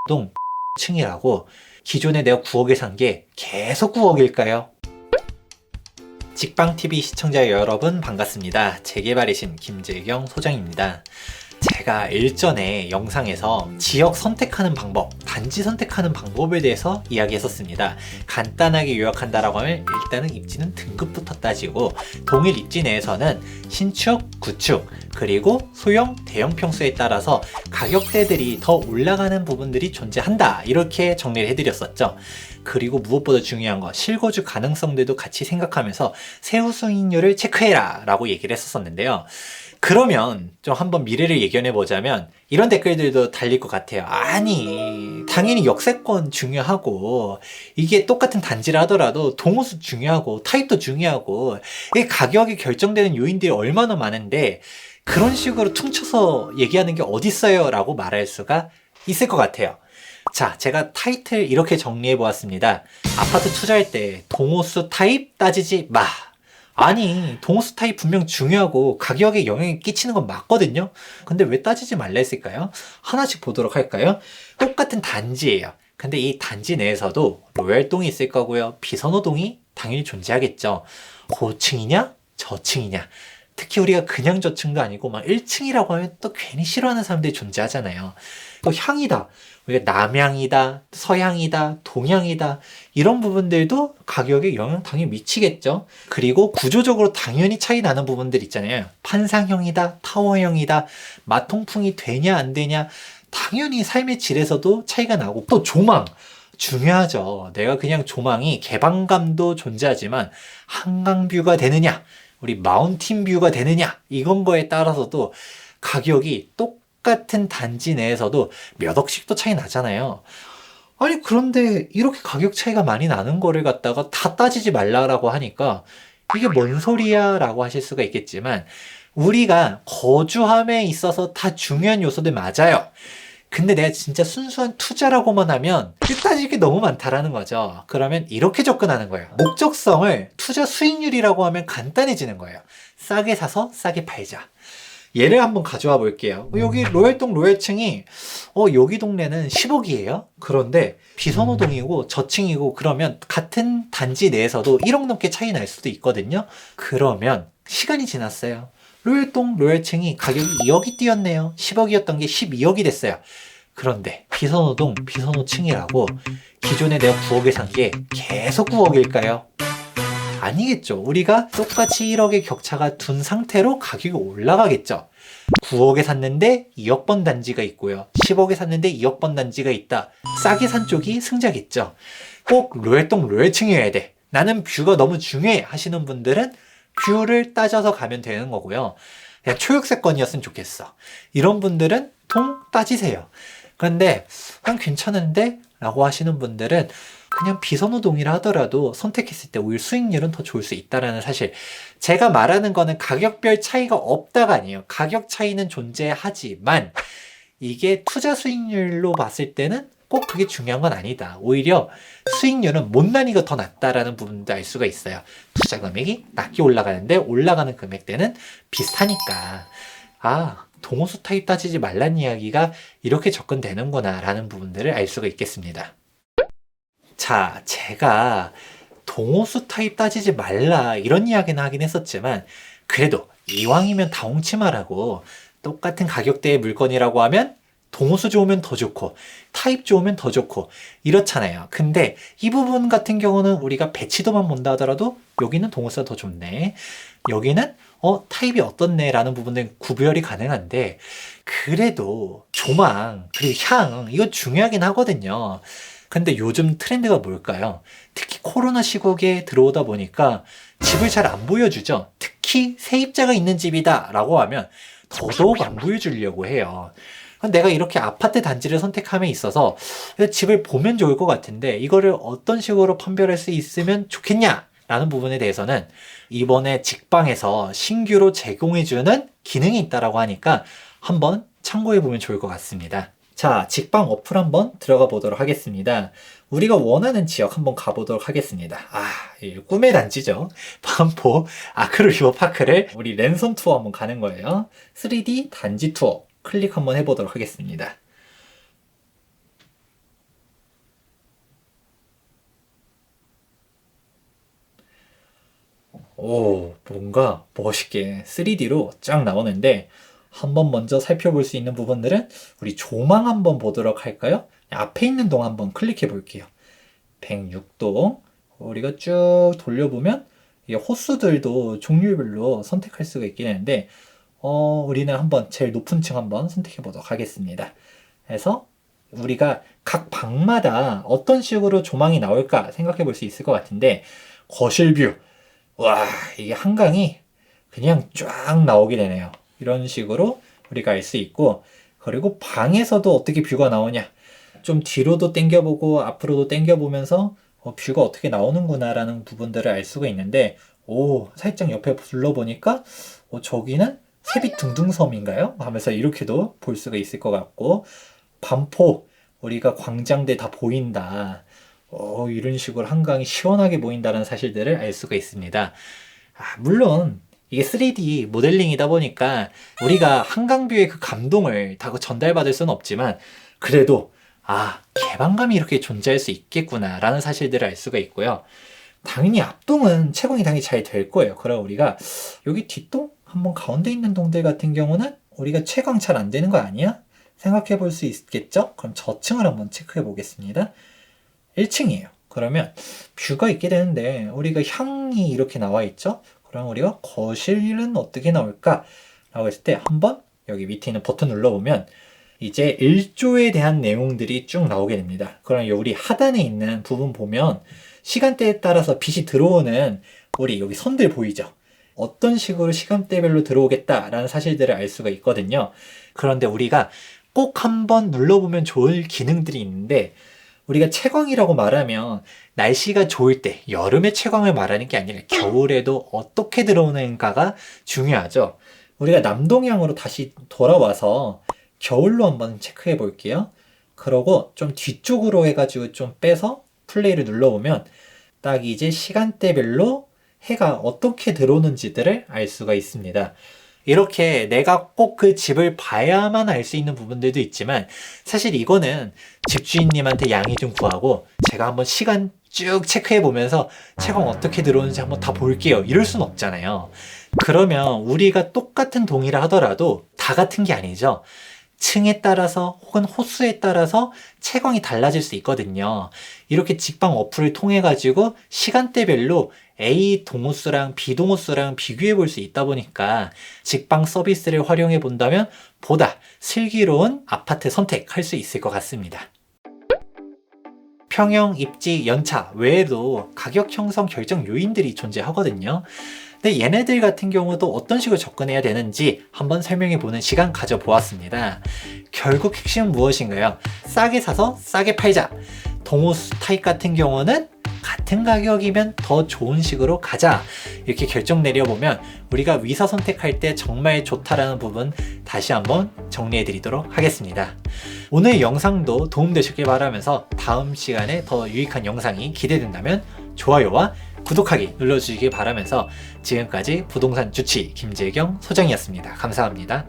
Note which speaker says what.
Speaker 1: 동 층이라고 기존에 내가 9억에 산 게 계속 9억일까요? 직방TV 시청자 여러분 반갑습니다. 재개발이신 김재경 소장입니다. 제가 일전에 영상에서 지역 선택하는 방법, 단지 선택하는 방법에 대해서 이야기했었습니다. 간단하게 요약한다라고 하면 일단은 입지는 등급부터 따지고 동일 입지 내에서는 신축, 구축, 그리고 소형, 대형 평수에 따라서 가격대들이 더 올라가는 부분들이 존재한다. 이렇게 정리를 해드렸었죠. 그리고 무엇보다 중요한 거 실거주 가능성들도 같이 생각하면서 세후 수익률을 체크해라 라고 얘기를 했었는데요. 그러면 좀 한번 미래를 예견해 보자면 이런 댓글들도 달릴 것 같아요. 아니 당연히 역세권 중요하고 이게 똑같은 단지를 하더라도 동호수 중요하고 타입도 중요하고 이 가격이 결정되는 요인들이 얼마나 많은데 그런 식으로 퉁쳐서 얘기하는 게 어딨어요 라고 말할 수가 있을 것 같아요. 자, 제가 타이틀 이렇게 정리해 보았습니다. 아파트 투자할 때 동호수 타입 따지지 마. 아니, 동호수 타입 분명 중요하고 가격에 영향을 끼치는 건 맞거든요. 근데 왜 따지지 말라 했을까요? 하나씩 보도록 할까요? 똑같은 단지예요. 근데 이 단지 내에서도 로얄동이 있을 거고요. 비선호동이 당연히 존재하겠죠. 고층이냐? 저층이냐? 특히 우리가 그냥 저층도 아니고 막 1층이라고 하면 또 괜히 싫어하는 사람들이 존재하잖아요. 또 향이다. 우리가 남향이다, 서향이다, 동향이다 이런 부분들도 가격에 영향 당연히 미치겠죠. 그리고 구조적으로 당연히 차이 나는 부분들 있잖아요. 판상형이다, 타워형이다, 마통풍이 되냐 안 되냐 당연히 삶의 질에서도 차이가 나고 또 조망 중요하죠. 내가 그냥 조망이 개방감도 존재하지만 한강뷰가 되느냐 우리 마운틴 뷰가 되느냐 이건 거에 따라서도 가격이 똑같은 단지 내에서도 몇 억씩도 차이 나잖아요. 아니 그런데 이렇게 가격 차이가 많이 나는 거를 갖다가 다 따지지 말라라고 하니까 이게 뭔 소리야 라고 하실 수가 있겠지만 우리가 거주함에 있어서 다 중요한 요소들 맞아요. 근데 내가 진짜 순수한 투자라고만 하면 따질 게 너무 많다라는 거죠. 그러면 이렇게 접근하는 거예요. 목적성을 투자 수익률이라고 하면 간단해지는 거예요. 싸게 사서 싸게 팔자. 예를 한번 가져와 볼게요. 여기 로얄동 로얄층이 여기 동네는 10억이에요. 그런데 비선호동이고 저층이고 그러면 같은 단지 내에서도 1억 넘게 차이 날 수도 있거든요. 그러면 시간이 지났어요. 로얄동 로얄층이 가격이 2억이 뛰었네요. 10억이었던 게 12억이 됐어요. 그런데 비선호동 비선호층이라고 기존에 내가 9억에 산 게 계속 9억일까요? 아니겠죠. 우리가 똑같이 1억의 격차가 둔 상태로 가격이 올라가겠죠. 9억에 샀는데 2억 번 단지가 있고요. 10억에 샀는데 2억 번 단지가 있다. 싸게 산 쪽이 승자겠죠. 꼭 로얄동 로얄층이어야 돼. 나는 뷰가 너무 중요해 하시는 분들은 뷰를 따져서 가면 되는 거고요. 그냥 초역세권이었으면 좋겠어. 이런 분들은 통 따지세요. 그런데 난 괜찮은데? 라고 하시는 분들은 그냥 비선호동이라 하더라도 선택했을 때 오히려 수익률은 더 좋을 수 있다는 사실. 제가 말하는 거는 가격별 차이가 없다가 아니에요. 가격 차이는 존재하지만 이게 투자 수익률로 봤을 때는 꼭 그게 중요한 건 아니다. 오히려 수익률은 못난이가 더 낫다라는 부분도 알 수가 있어요. 투자 금액이 낮게 올라가는데 올라가는 금액대는 비슷하니까. 동호수 타입 따지지 말란 이야기가 이렇게 접근되는구나 라는 부분들을 알 수가 있겠습니다. 자, 제가 동호수 타입 따지지 말라 이런 이야기는 하긴 했었지만 그래도 이왕이면 다 옹치 말라고 똑같은 가격대의 물건이라고 하면 동호수 좋으면 더 좋고 타입 좋으면 더 좋고 이렇잖아요. 근데 이 부분 같은 경우는 우리가 배치도만 본다 하더라도 여기는 동호수가 더 좋네. 여기는 타입이 어떻네 라는 부분은 구별이 가능한데 그래도 조망 그리고 향 이거 중요하긴 하거든요. 근데 요즘 트렌드가 뭘까요? 특히 코로나 시국에 들어오다 보니까 집을 잘 안 보여주죠. 특히 세입자가 있는 집이다 라고 하면 더더욱 안 보여주려고 해요. 내가 이렇게 아파트 단지를 선택함에 있어서 집을 보면 좋을 것 같은데 이거를 어떤 식으로 판별할 수 있으면 좋겠냐 라는 부분에 대해서는 이번에 직방에서 신규로 제공해주는 기능이 있다고 하니까 한번 참고해보면 좋을 것 같습니다. 자, 직방 어플 한번 들어가 보도록 하겠습니다. 우리가 원하는 지역 한번 가보도록 하겠습니다. 꿈의 단지죠. 반포 아크로리버파크를 우리 랜선 투어 한번 가는 거예요. 3D 단지 투어 클릭 한번 해보도록 하겠습니다. 오, 뭔가 멋있게 3D로 쫙 나오는데 한번 먼저 살펴볼 수 있는 부분들은 우리 조망 한번 보도록 할까요? 앞에 있는 동 한번 클릭해 볼게요. 106동 우리가 쭉 돌려보면 이 호수들도 종류별로 선택할 수가 있긴 한데 우리는 한번 제일 높은 층 한번 선택해 보도록 하겠습니다. 그래서 우리가 각 방마다 어떤 식으로 조망이 나올까 생각해 볼 수 있을 것 같은데 거실 뷰, 와 이게 한강이 그냥 쫙 나오게 되네요. 이런 식으로 우리가 알 수 있고, 그리고 방에서도 어떻게 뷰가 나오냐, 좀 뒤로도 당겨보고 앞으로도 당겨보면서 뷰가 어떻게 나오는구나 라는 부분들을 알 수가 있는데, 오 살짝 옆에 둘러보니까 저기는 세빛둥둥섬인가요? 하면서 이렇게도 볼 수가 있을 것 같고, 반포 우리가 광장대 다 보인다, 이런 식으로 한강이 시원하게 보인다는 사실들을 알 수가 있습니다. 물론 이게 3D 모델링이다 보니까 우리가 한강뷰의 그 감동을 다 전달받을 수는 없지만, 그래도 개방감이 이렇게 존재할 수 있겠구나 라는 사실들을 알 수가 있고요. 당연히 앞동은 채광이 당연히 잘 될 거예요. 그럼 우리가 여기 뒷동 한번 가운데 있는 동들 같은 경우는 우리가 채광 잘 안 되는 거 아니야? 생각해 볼 수 있겠죠? 그럼 저층을 한번 체크해 보겠습니다. 1층이에요. 그러면 뷰가 있게 되는데 우리가 향이 이렇게 나와 있죠? 그럼 우리가 거실은 어떻게 나올까? 라고 했을 때 한번 여기 밑에 있는 버튼 눌러보면 이제 일조에 대한 내용들이 쭉 나오게 됩니다. 그럼 우리 하단에 있는 부분 보면 시간대에 따라서 빛이 들어오는 우리 여기 선들 보이죠? 어떤 식으로 시간대별로 들어오겠다라는 사실들을 알 수가 있거든요. 그런데 우리가 꼭 한번 눌러보면 좋을 기능들이 있는데, 우리가 채광이라고 말하면 날씨가 좋을 때 여름의 채광을 말하는 게 아니라 겨울에도 어떻게 들어오는가가 중요하죠. 우리가 남동향으로 다시 돌아와서 겨울로 한번 체크해 볼게요. 그러고 좀 뒤쪽으로 해가지고 좀 빼서 플레이를 눌러보면 딱 이제 시간대별로 해가 어떻게 들어오는지들을 알 수가 있습니다. 이렇게 내가 꼭 그 집을 봐야만 알 수 있는 부분들도 있지만, 사실 이거는 집주인님한테 양해 좀 구하고 제가 한번 시간 쭉 체크해 보면서 채광 어떻게 들어오는지 한번 다 볼게요, 이럴 순 없잖아요. 그러면 우리가 똑같은 동의를 하더라도 다 같은 게 아니죠. 층에 따라서 혹은 호수에 따라서 채광이 달라질 수 있거든요. 이렇게 직방 어플을 통해 가지고 시간대별로 A 동호수랑 B 동호수랑 비교해 볼 수 있다 보니까 직방 서비스를 활용해 본다면 보다 슬기로운 아파트 선택할 수 있을 것 같습니다. 평형, 입지, 연차 외에도 가격 형성 결정 요인들이 존재하거든요. 근데 얘네들 같은 경우도 어떤 식으로 접근해야 되는지 한번 설명해 보는 시간 가져보았습니다. 결국 핵심은 무엇인가요? 싸게 사서 싸게 팔자. 동호수 타입 같은 경우는 같은 가격이면 더 좋은 식으로 가자, 이렇게 결정 내려보면 우리가 위사 선택할 때 정말 좋다라는 부분 다시 한번 정리해 드리도록 하겠습니다. 오늘 영상도 도움되셨길 바라면서 다음 시간에 더 유익한 영상이 기대된다면 좋아요와 구독하기 눌러주시길 바라면서 지금까지 부동산 주치 김재경 소장이었습니다. 감사합니다.